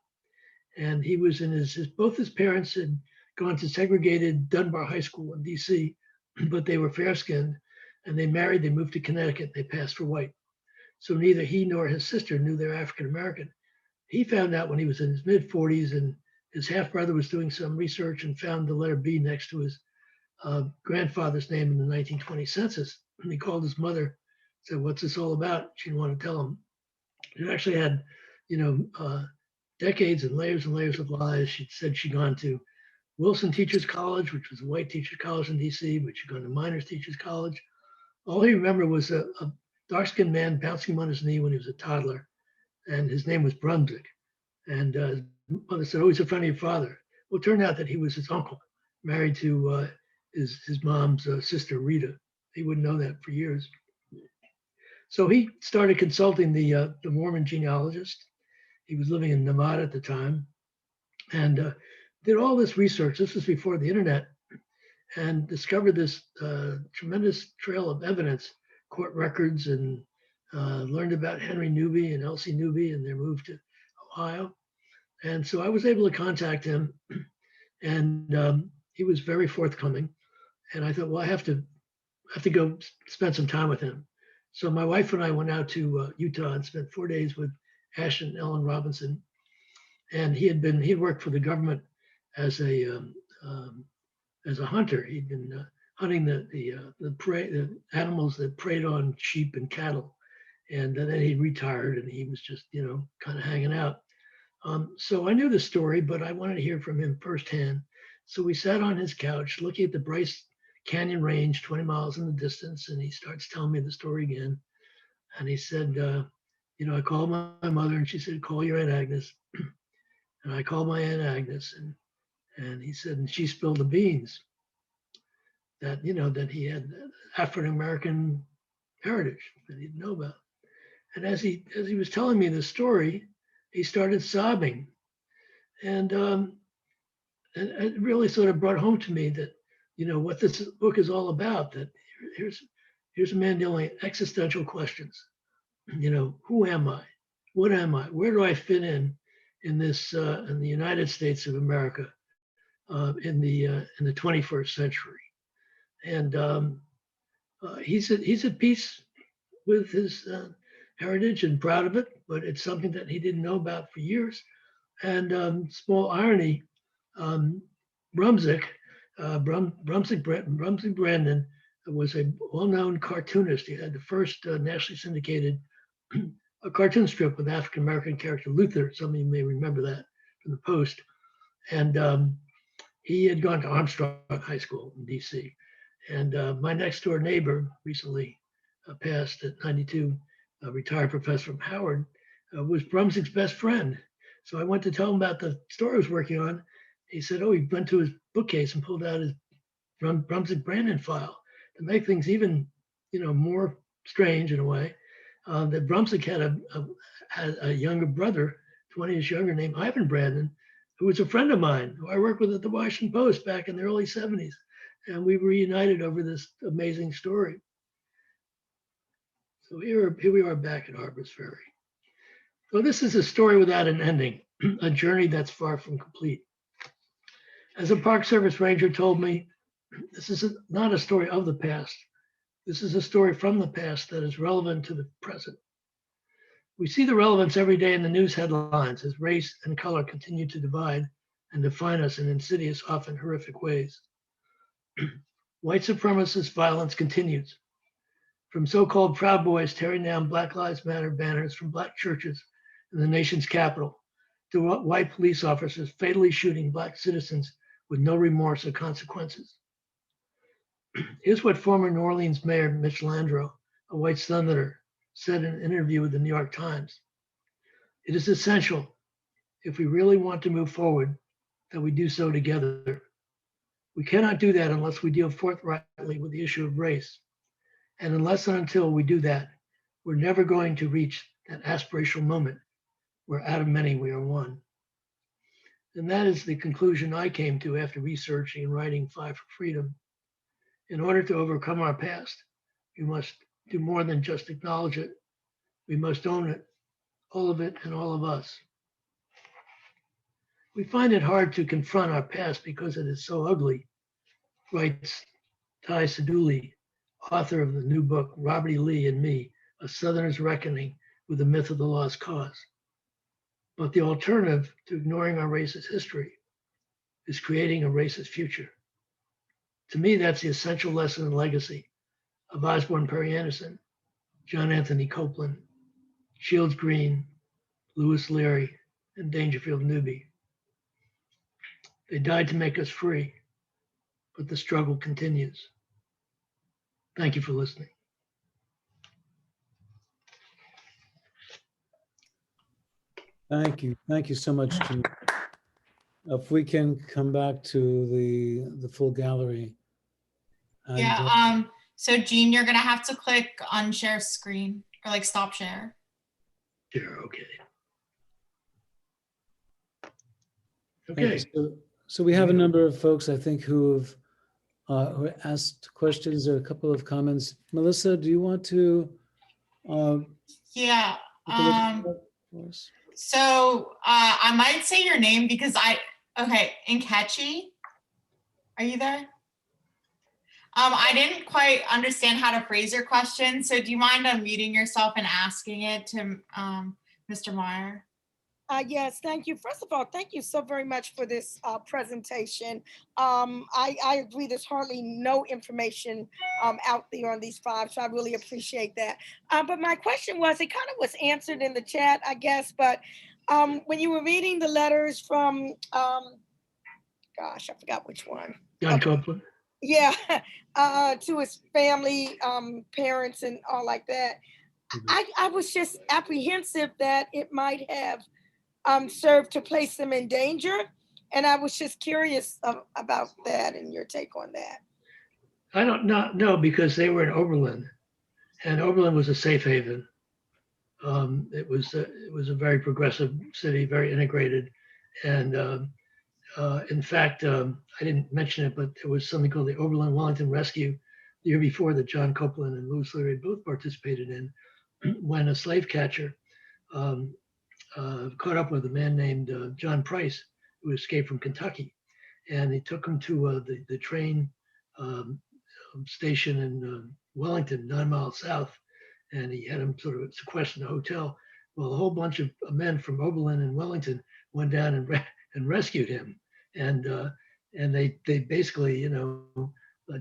Speaker 1: And he was in both his parents had gone to segregated Dunbar High School in DC, but they were fair-skinned, and they married, they moved to Connecticut, they passed for white. So neither he nor his sister knew they're African-American. He found out when he was in his mid-40s, and his half-brother was doing some research and found the letter B next to his grandfather's name in the 1920 census. And he called his mother, said, "What's this all about?" She didn't want to tell him. It actually had, decades and layers of lies. She said she'd gone to Wilson Teachers College, which was a white teachers college in DC, but she'd gone to Miners Teachers College. All he remembered was a dark-skinned man bouncing him on his knee when he was a toddler, and his name was Brunswick. And his mother said, "Oh, he's a friend of your father." Well, it turned out that he was his uncle, married to his mom's sister, Rita. He wouldn't know that for years. So he started consulting the Mormon genealogist. He was living in Nevada at the time, and did all this research. This was before the internet, and discovered this tremendous trail of evidence, court records, and learned about Henry Newby and Elsie Newby and their move to Ohio. And so I was able to contact him, and he was very forthcoming. And I thought, well, I have to go spend some time with him. So my wife and I went out to Utah and spent 4 days with Ashton and Ellen Robinson. And he had worked for the government as a hunter. He'd been hunting the animals that preyed on sheep and cattle. And then he retired, and he was just, kind of hanging out. So I knew the story, but I wanted to hear from him firsthand. So we sat on his couch looking at the Bryce Canyon Range, 20 miles in the distance, and he starts telling me the story again. And he said, I called my mother, and she said, "Call your Aunt Agnes." And I called my Aunt Agnes, and he said, and she spilled the beans that, that he had African-American heritage that he didn't know about. And as he was telling me the story, he started sobbing. And it really sort of brought home to me that, what this book is all about, that here's a man dealing with existential questions. Who am I? What am I? Where do I fit in this, in the United States of America, in the 21st century? And he's at peace with his heritage and proud of it, but it's something that he didn't know about for years. And small irony, Brunswick Brandon was a well-known cartoonist. He had the first nationally syndicated a cartoon strip with African-American character Luther. Some of you may remember that from the Post. And he had gone to Armstrong High School in DC. And my next door neighbor recently passed at 92, a retired professor from Howard, was Brunswick's best friend. So I went to tell him about the story I was working on. He said, he went to his bookcase and pulled out his Brunswick Brandon file. To make things even more strange in a way, that Brumsick had a younger brother, 20 years younger, named Ivan Brandon, who was a friend of mine, who I worked with at the Washington Post back in the early 70s. And we reunited over this amazing story. So here we are back at Harpers Ferry. So this is a story without an ending, a journey that's far from complete. As a Park Service ranger told me, this is not a story of the past. This is a story from the past that is relevant to the present. We see the relevance every day in the news headlines as race and color continue to divide and define us in insidious, often horrific ways. White supremacist violence continues, from so-called Proud Boys tearing down Black Lives Matter banners from Black churches in the nation's capital, to white police officers fatally shooting Black citizens with no remorse or consequences. Here's what former New Orleans Mayor Mitch Landrieu, a white Southerner, said in an interview with the New York Times. It is essential, if we really want to move forward, that we do so together. We cannot do that unless we deal forthrightly with the issue of race. And unless and until we do that, we're never going to reach that aspirational moment where out of many we are one. And that is the conclusion I came to after researching and writing Five for Freedom. In order to overcome our past, we must do more than just acknowledge it. We must own it, all of it and all of us. We find it hard to confront our past because it is so ugly, writes Ty Seduli, author of the new book, Robert E. Lee and Me, A Southerner's Reckoning with the Myth of the Lost Cause. But the alternative to ignoring our racist history is creating a racist future. To me, that's the essential lesson and legacy of Osborne Perry Anderson, John Anthony Copeland, Shields Green, Lewis Leary, and Dangerfield Newby. They died to make us free, but the struggle continues. Thank you for listening.
Speaker 3: Thank you. Thank you so much, Gene. If we can come back to the full gallery. And,
Speaker 2: Yeah. So Gene, you're gonna have to click on share screen or like stop share.
Speaker 1: Sure. Okay.
Speaker 3: Okay. So we have a number of folks, I think, who asked questions or a couple of comments. Melissa, do you want to?
Speaker 2: Yeah. So I might say your name because okay, Nkechi, are you there? I didn't quite understand how to phrase your question. So do you mind unmuting yourself and asking it to Mr. Meyer?
Speaker 4: Yes, thank you. First of all, thank you so very much for this presentation. I agree, there's hardly no information out there on these five, so I really appreciate that. But my question was, it kind of was answered in the chat, I guess, but when you were reading the letters from, gosh, I forgot which one.
Speaker 1: John Copeland.
Speaker 4: Yeah, to his family, parents and all like that. I was just apprehensive that it might have served to place them in danger. And I was just curious about that and your take on that.
Speaker 1: I don't know because they were in Oberlin, and Oberlin was a safe haven. It was a very progressive city, very integrated. And in fact, I didn't mention it, but there was something called the Oberlin Wellington Rescue the year before that John Copeland and Lewis Leary both participated in, when a slave catcher caught up with a man named John Price, who escaped from Kentucky. And he took him to the train station in Wellington, 9 miles south, and he had him sort of sequestered in a hotel. Well, a whole bunch of men from Oberlin and Wellington went down and rescued him. And they basically,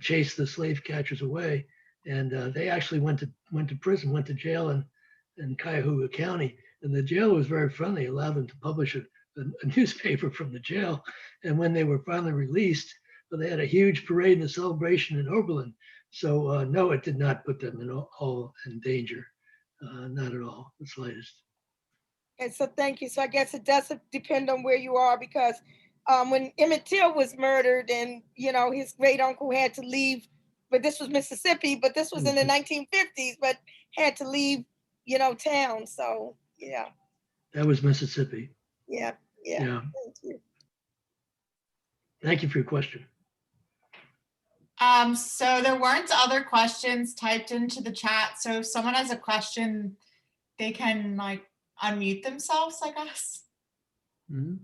Speaker 1: chased the slave catchers away. And they actually went to prison, went to jail in Cuyahoga County. And the jail was very friendly, allowed them to publish a newspaper from the jail. And when they were finally released, they had a huge parade and a celebration in Oberlin. So no, it did not put them all in danger, not at all, the slightest.
Speaker 4: And so thank you. So I guess it does depend on where you are, because when Emmett Till was murdered and, his great uncle had to leave but this was Mississippi, but this was in the 1950s, but had to leave, town. So yeah,
Speaker 1: That was Mississippi.
Speaker 4: yeah.
Speaker 1: Yeah.
Speaker 4: Thank you.
Speaker 1: Thank you for your question.
Speaker 2: So there weren't other questions typed into the chat. So if someone has a question, they can like unmute themselves, I guess.
Speaker 3: Mhm.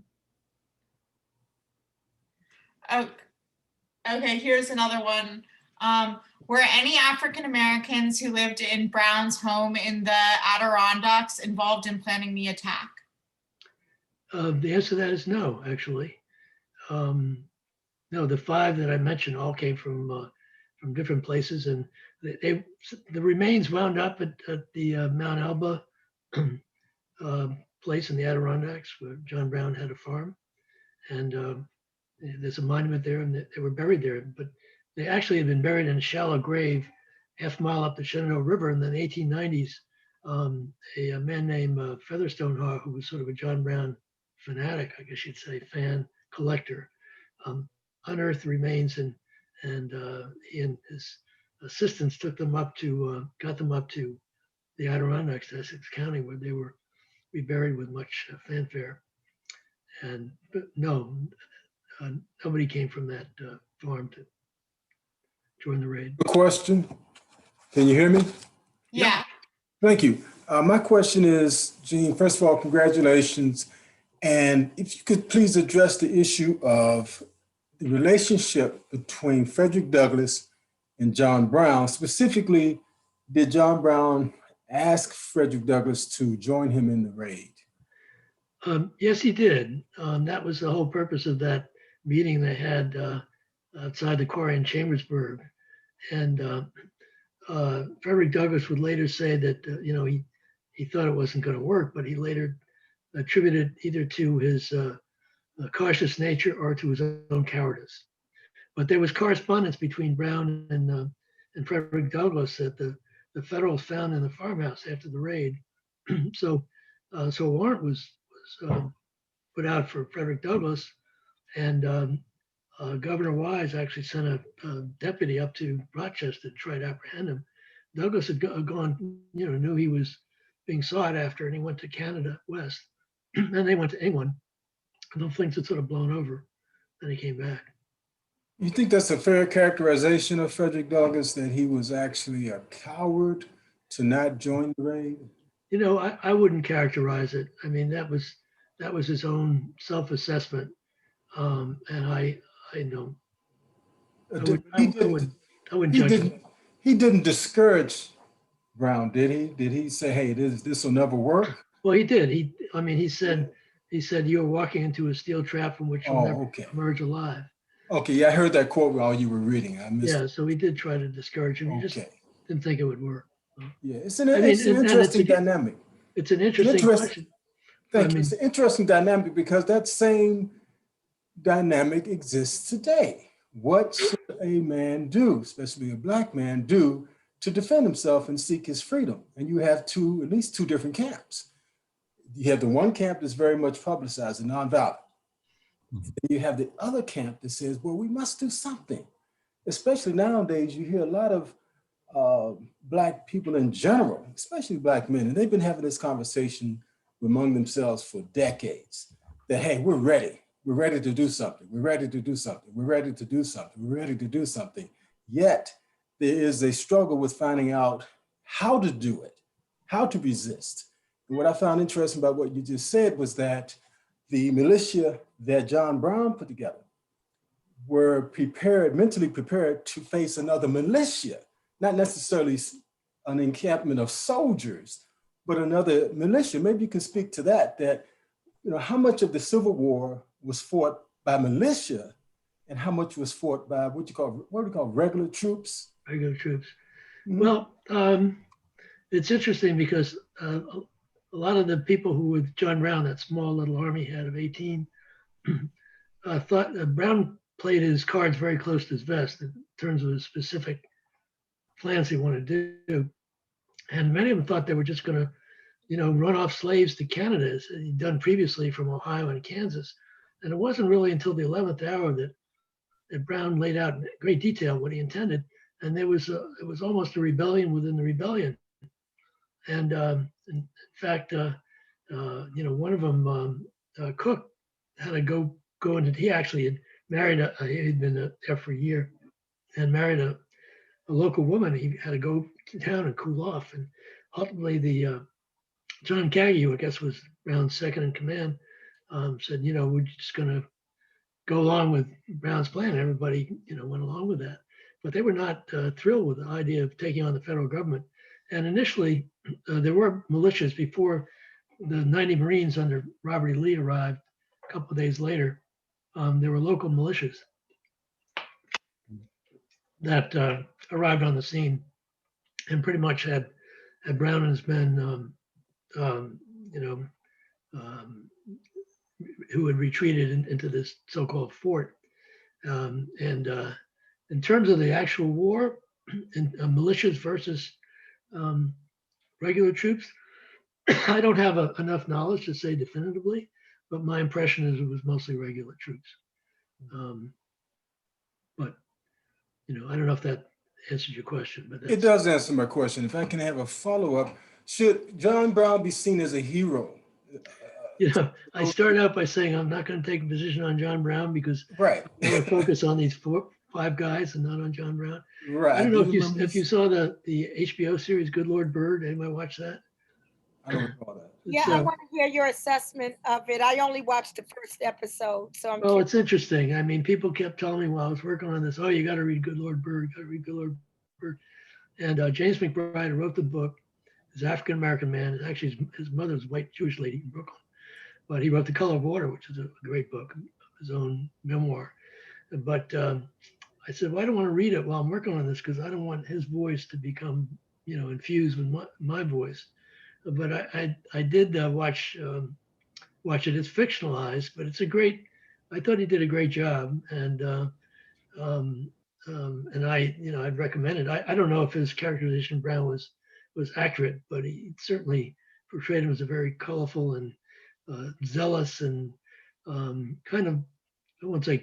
Speaker 2: Oh, okay, here's another one. Were any African Americans who lived in Brown's home in the Adirondacks involved in planning the attack?
Speaker 1: The answer to that is no, actually. No, the 5 that I mentioned all came from different places, and the remains wound up at the Mount Alba place in the Adirondacks where John Brown had a farm, and there's a monument there, and they were buried there. But they actually had been buried in a shallow grave, half-mile up the Shenandoah River. And then in the 1890s, a man named Featherstone Haw, who was sort of a John Brown fanatic, I guess you'd say, fan collector, unearthed the remains, and he and his assistants took them up to, got them up to the Adirondacks, to Essex County, where they were reburied with much fanfare. And but no, nobody came from that farm to join the raid.
Speaker 5: A question. Can you hear me?
Speaker 2: Yeah.
Speaker 5: Thank you. My question is, Gene, first of all, congratulations. And if you could please address the issue of the relationship between Frederick Douglass and John Brown. Specifically, did John Brown ask Frederick Douglass to join him in the raid?
Speaker 1: Yes, he did. That was the whole purpose of that meeting they had outside the quarry in Chambersburg. And Frederick Douglass would later say that he thought it wasn't going to work, but he later attributed either to his cautious nature or to his own cowardice. But there was correspondence between Brown and Frederick Douglass that the Federals found in the farmhouse after the raid. So a warrant was put out for Frederick Douglass, and Governor Wise actually sent a deputy up to Rochester to try to apprehend him. Douglass had gone, knew he was being sought after, and he went to Canada West, and they went to England. And things had sort of blown over. Then he came back.
Speaker 5: You think that's a fair characterization of Frederick Douglass, that he was actually a coward to not join the raid?
Speaker 1: I wouldn't characterize it. I mean, that was his own self-assessment, and I don't. I wouldn't judge him.
Speaker 5: He didn't discourage Brown, did he? Did he say, "Hey, this will never work"?
Speaker 1: Well, he did. He said you're walking into a steel trap from which you'll never emerge alive.
Speaker 5: Okay, yeah, I heard that quote while you were reading. I missed it.
Speaker 1: So he did try to discourage him. He just didn't think it would work.
Speaker 5: Yeah, it's an interesting dynamic.
Speaker 1: It's an interesting question.
Speaker 5: Thank you. It's an interesting dynamic because that same dynamic exists today. What should a man do, especially a Black man, do to defend himself and seek his freedom? And you have at least two different camps. You have the one camp that's very much publicized and nonviolent. And you have the other camp that says, well, we must do something. Especially nowadays, you hear a lot of Black people in general, especially Black men, and they've been having this conversation among themselves for decades, that, hey, we're ready. We're ready to do something. We're ready to do something. We're ready to do something. We're ready to do something. Yet there is a struggle with finding out how to do it, how to resist. And what I found interesting about what you just said was that the militia that John Brown put together were prepared, mentally prepared to face another militia, not necessarily an encampment of soldiers, but another militia. Maybe you can speak to that, how much of the Civil War was fought by militia and how much was fought by what do you call regular troops?
Speaker 1: Regular troops.
Speaker 5: Mm-hmm.
Speaker 1: Well, it's interesting because a lot of the people who were with John Brown, that small little army he had of 18, thought Brown played his cards very close to his vest in terms of his specific plans he wanted to do. And many of them thought they were just going to, run off slaves to Canada, as he'd done previously from Ohio and Kansas. And it wasn't really until the 11th hour that Brown laid out in great detail what he intended. and it was almost a rebellion within the rebellion. And in fact, one of them, Cook, had to go into. He actually had married. He'd been there for a year, and married a local woman. He had to go to town and cool off. And ultimately, the John Kagi, who I guess was Brown's second in command, said, we're just going to go along with Brown's plan. And everybody, went along with that. But they were not thrilled with the idea of taking on the federal government. And initially, there were militias before the 90 Marines under Robert E. Lee arrived a couple of days later. There were local militias that arrived on the scene and pretty much had Brown and his men, who had retreated into this so-called fort. And in terms of the actual war, in militias versus regular troops, I don't have enough knowledge to say definitively, but my impression is it was mostly regular troops. But I don't know if that answers your question. But
Speaker 5: it does answer my question. If I can have a follow-up, should John Brown be seen as a hero?
Speaker 1: I started out by saying I'm not going to take a position on John Brown because
Speaker 5: right.
Speaker 1: I want to focus on these 5 guys and not on John Brown.
Speaker 5: Right.
Speaker 1: I don't know if you saw the HBO series Good Lord Bird. Anybody watch that?
Speaker 5: I don't recall that.
Speaker 4: Yeah, I want to hear your assessment of it. I only watched the first episode, so I'm.
Speaker 1: Oh, it's interesting. I mean, people kept telling me while I was working on this, "Oh, you got to read Good Lord Bird. You got to read Good Lord Bird." And James McBride, who wrote the book, is an African American man. Actually, his mother's a white Jewish lady in Brooklyn, but he wrote The Color of Water, which is a great book, his own memoir. But I said, well, I don't want to read it while I'm working on this because I don't want his voice to become, infused with my voice. But I did watch it. It's fictionalized, but it's I thought he did a great job, and I'd recommend it. I don't know if his characterization of Brown was accurate, but he certainly portrayed him as a very colorful and zealous and kind of, I won't say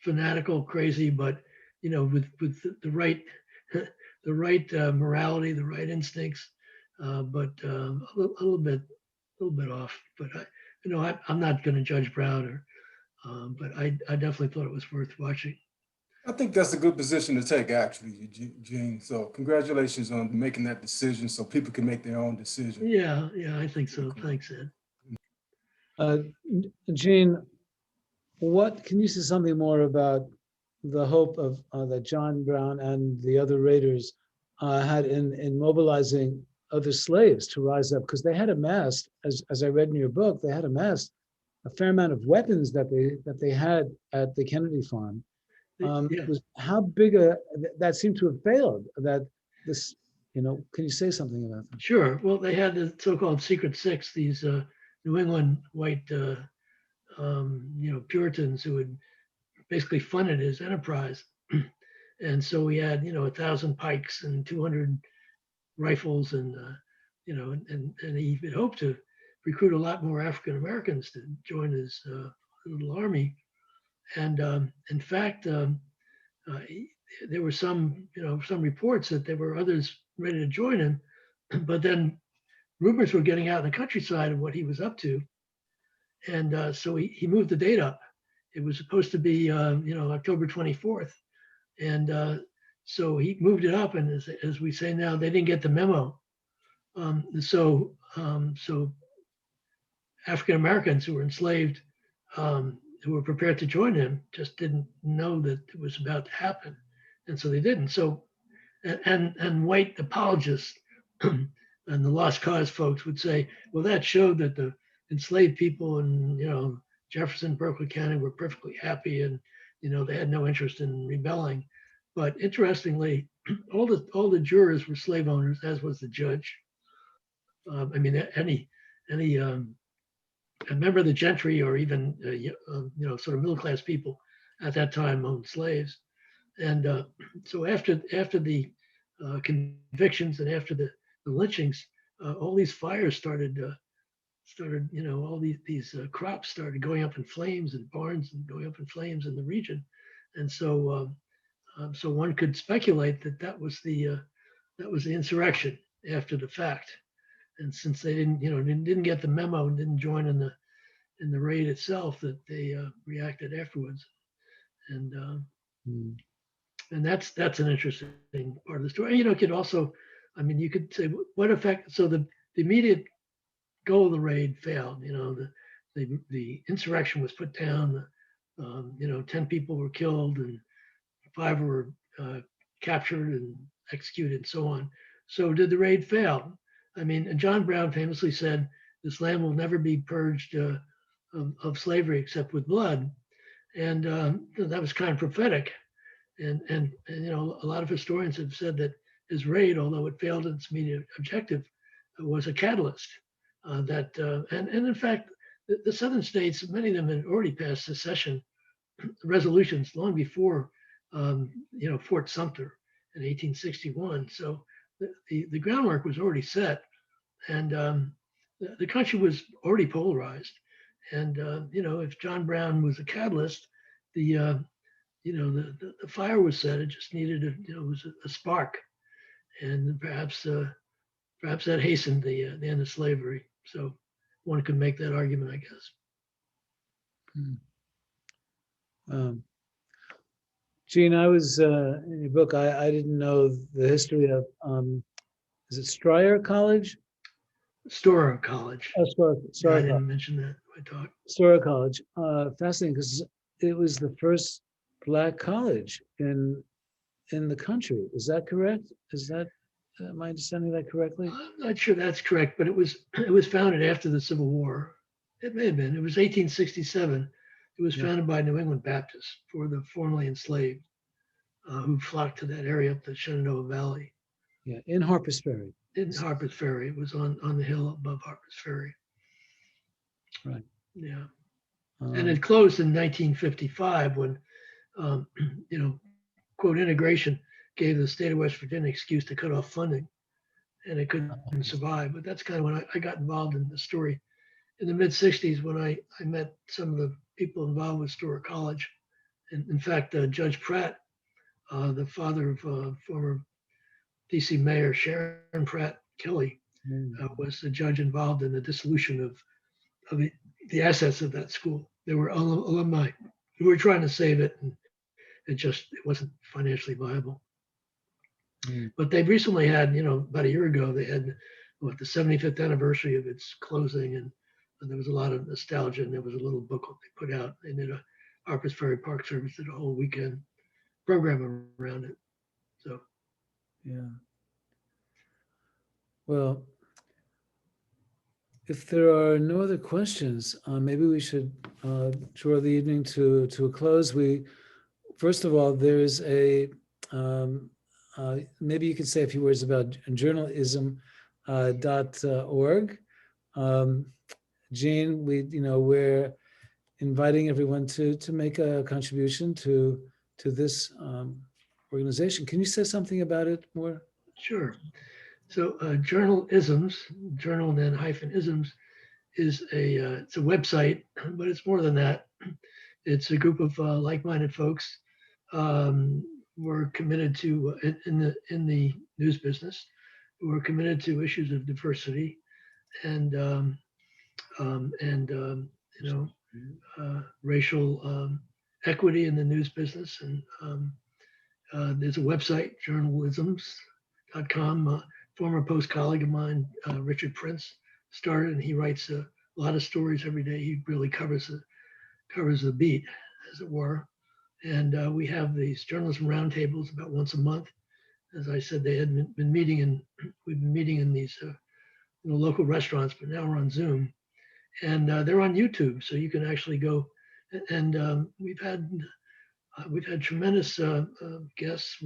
Speaker 1: fanatical, crazy, but with the right morality, the right instincts, but a little bit off. But I'm not going to judge Brown, but I definitely thought it was worth watching.
Speaker 5: I think that's a good position to take, actually, Gene. So congratulations on making that decision so people can make their own decision.
Speaker 1: Yeah, I think so. Thanks, Ed.
Speaker 3: Gene, what can you say something more about the hope of that John Brown and the other raiders had in mobilizing other slaves to rise up? Because they had amassed, as I read in your book, they had amassed a fair amount of weapons that they had at the Kennedy farm. How big that seemed to have failed? That this, can you say something about that?
Speaker 1: Sure. Well, they had the so-called Secret Six, these New England white, Puritans who had basically funded his enterprise. And so we had, 1,000 pikes and 200 rifles, and he had hoped to recruit a lot more African Americans to join his little army. And in fact, there were some reports that there were others ready to join him, but then rumors were getting out in the countryside of what he was up to. And so he moved the date up. It was supposed to be, October 24th. And so he moved it up. And as we say now, they didn't get the memo. So African Americans who were enslaved, who were prepared to join him, just didn't know that it was about to happen. And so they didn't. So, and white apologists and the Lost Cause folks would say, well, that showed that the enslaved people in, Jefferson, Berkeley County were perfectly happy, and, they had no interest in rebelling. But interestingly, all the jurors were slave owners, as was the judge. Any a member of the gentry, or even sort of middle class people at that time owned slaves. And so after the convictions and after the lynchings, all these fires started. All these crops started going up in flames, and barns and going up in flames in the region. And so So one could speculate that that was the insurrection after the fact. And since they didn't get the memo and didn't join in the raid itself, that they reacted afterwards. And and that's an interesting part of the story. You could also, I mean, you could say what effect. So the immediate goal of the raid failed. The insurrection was put down. 10 people were killed and 5 were captured and executed and so on. So did the raid fail? I mean, and John Brown famously said, "This land will never be purged of slavery except with blood," and that was kind of prophetic. And a lot of historians have said that his raid, although it failed in its immediate objective, was a catalyst. And in fact, the southern states, many of them had already passed secession resolutions long before Fort Sumter in 1861. So the groundwork was already set, and the country was already polarized. And if John Brown was a catalyst, the fire was set. It just needed a spark, and perhaps that hastened the end of slavery. So one could make that argument, I guess.
Speaker 3: Gene, I was in your book. I didn't know the history of is it Stryer College?
Speaker 1: Storer College.
Speaker 3: Oh, Storer
Speaker 1: I didn't mention that when I talked.
Speaker 3: Storer College. Fascinating, because it was the first Black college in the country. Is that correct? Am I understanding that correctly?
Speaker 1: I'm not sure that's correct, but it was founded after the Civil War. It may have been. It was 1867. It was founded by New England Baptists for the formerly enslaved who flocked to that area up the Shenandoah Valley.
Speaker 3: Yeah, in Harpers Ferry.
Speaker 1: In Harpers Ferry. It was on the hill above Harpers Ferry.
Speaker 3: Right.
Speaker 1: Yeah. And it closed in 1955 when, quote, integration gave the state of West Virginia an excuse to cut off funding, and it couldn't survive. But that's kind of when I got involved in the story. In the mid-'60s, when I met some of the people involved with Storer College. And in fact, Judge Pratt, the father of former DC Mayor Sharon Pratt Kelly, was the judge involved in the dissolution of the assets of that school. There were alumni who were trying to save it, and it wasn't financially viable. But they've recently had, about a year ago, they had the 75th anniversary of its closing, and there was a lot of nostalgia, and there was a little booklet they put out. They did a Harpers Ferry Park Service did a whole weekend program around it. So,
Speaker 3: yeah. Well, if there are no other questions, maybe we should draw the evening to a close. First of all, there's maybe you could say a few words about journalism.org. Gene, we're inviting everyone to make a contribution to this organization. Can you say something about it more?
Speaker 1: Sure. So Journalisms, journal and then hyphen isms, is it's a website, but it's more than that. It's a group of like-minded folks. We're committed to in the news business. We're committed to issues of diversity and racial equity in the news business. And there's a website, journalisms.com. Former post colleague of mine, Richard Prince, started, and he writes a lot of stories every day. He really covers the beat, as it were. And we have these journalism roundtables about once a month. As I said, they had been meeting we've been meeting in these local restaurants, but now we're on Zoom, and they're on YouTube, so you can actually go. And we've had tremendous guests.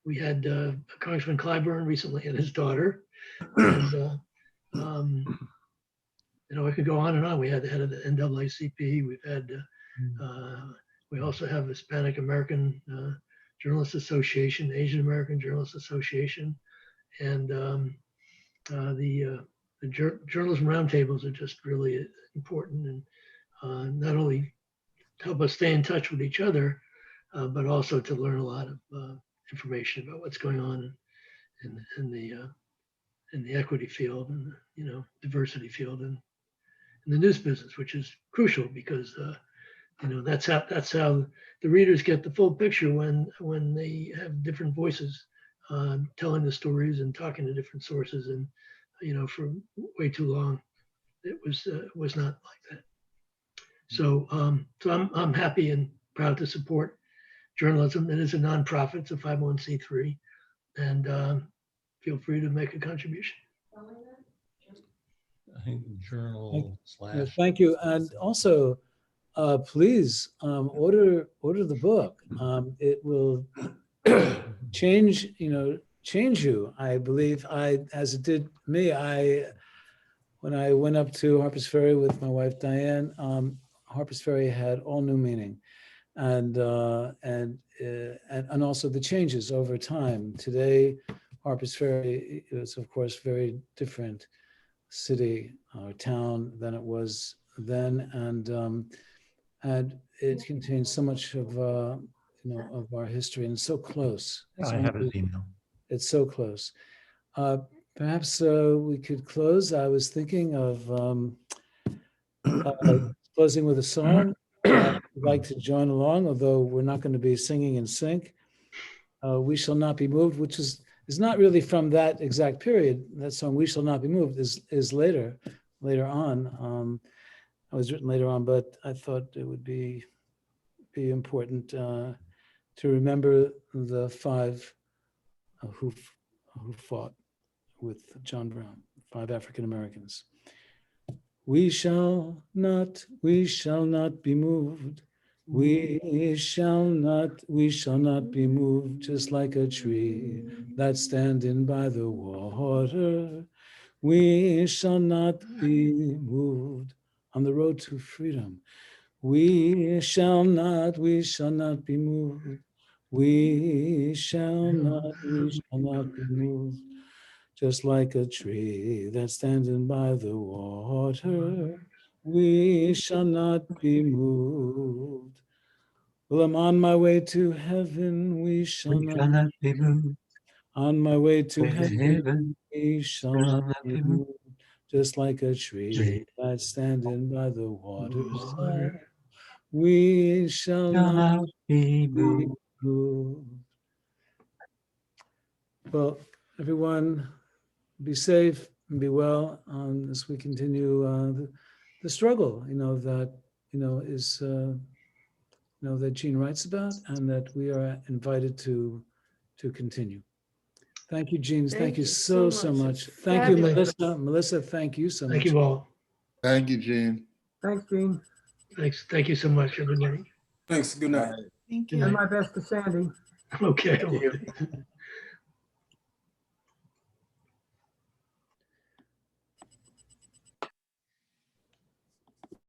Speaker 1: We had Congressman Clyburn recently and his daughter, and I could go on and on. We had the head of the NAACP. We've had we also have Hispanic American Journalists Association, Asian American Journalists Association, and the journalism roundtables are just really important, and not only help us stay in touch with each other, but also to learn a lot of information about what's going on in the equity field and diversity field and in the news business, which is crucial because that's how the readers get the full picture when they have different voices telling the stories and talking to different sources. And for way too long, it was not like that. So I'm happy and proud to support journalism. It is a nonprofit. It's a 501c3, and feel free to make a contribution.
Speaker 6: I think journal
Speaker 3: Yeah,
Speaker 6: slash.
Speaker 3: thank you. And also, please order the book. It will change you. I believe as it did me. When I went up to Harpers Ferry with my wife Diane, Harpers Ferry had all new meaning, and also the changes over time. Today, Harpers Ferry is of course very different city or town than it was then, and it contains so much of of our history, and it's so close.
Speaker 6: I have an email.
Speaker 3: It's so close. Perhaps we could close. I was thinking of closing with a song. I'd like to join along, although we're not going to be singing in sync. We Shall Not Be Moved, which is not really from that exact period. That song, We Shall Not Be Moved, is later on. It was written later on, but I thought it would be important to remember the five who fought with John Brown, 5 African Americans. We shall not be moved. We shall not be moved, just like a tree that's standing by the water. We shall not be moved on the road to freedom. We shall not be moved. We shall not be moved, just like a tree that's standing by the water. We shall not be moved. Well, I'm on my way to heaven. We shall not
Speaker 6: be moved.
Speaker 3: On my way to heaven.
Speaker 6: Heaven.
Speaker 3: We shall not be moved, just like a tree that's standing by the waterside. We shall not
Speaker 6: be
Speaker 3: be moved. Well, everyone, be safe and be well as we continue the struggle, that is that Gene writes about, and that we are invited to continue. Thank you, Gene. Thank you so much. Thank you, Melissa. Melissa, thank you so much.
Speaker 1: Thank you all.
Speaker 7: Thank you, Gene.
Speaker 8: Thanks, Gene.
Speaker 1: Thanks. Thank you so much, everybody.
Speaker 5: Thanks. Good night.
Speaker 2: Thank
Speaker 1: Good
Speaker 2: you.
Speaker 8: And
Speaker 1: night.
Speaker 8: my best to Sandy.
Speaker 1: Okay.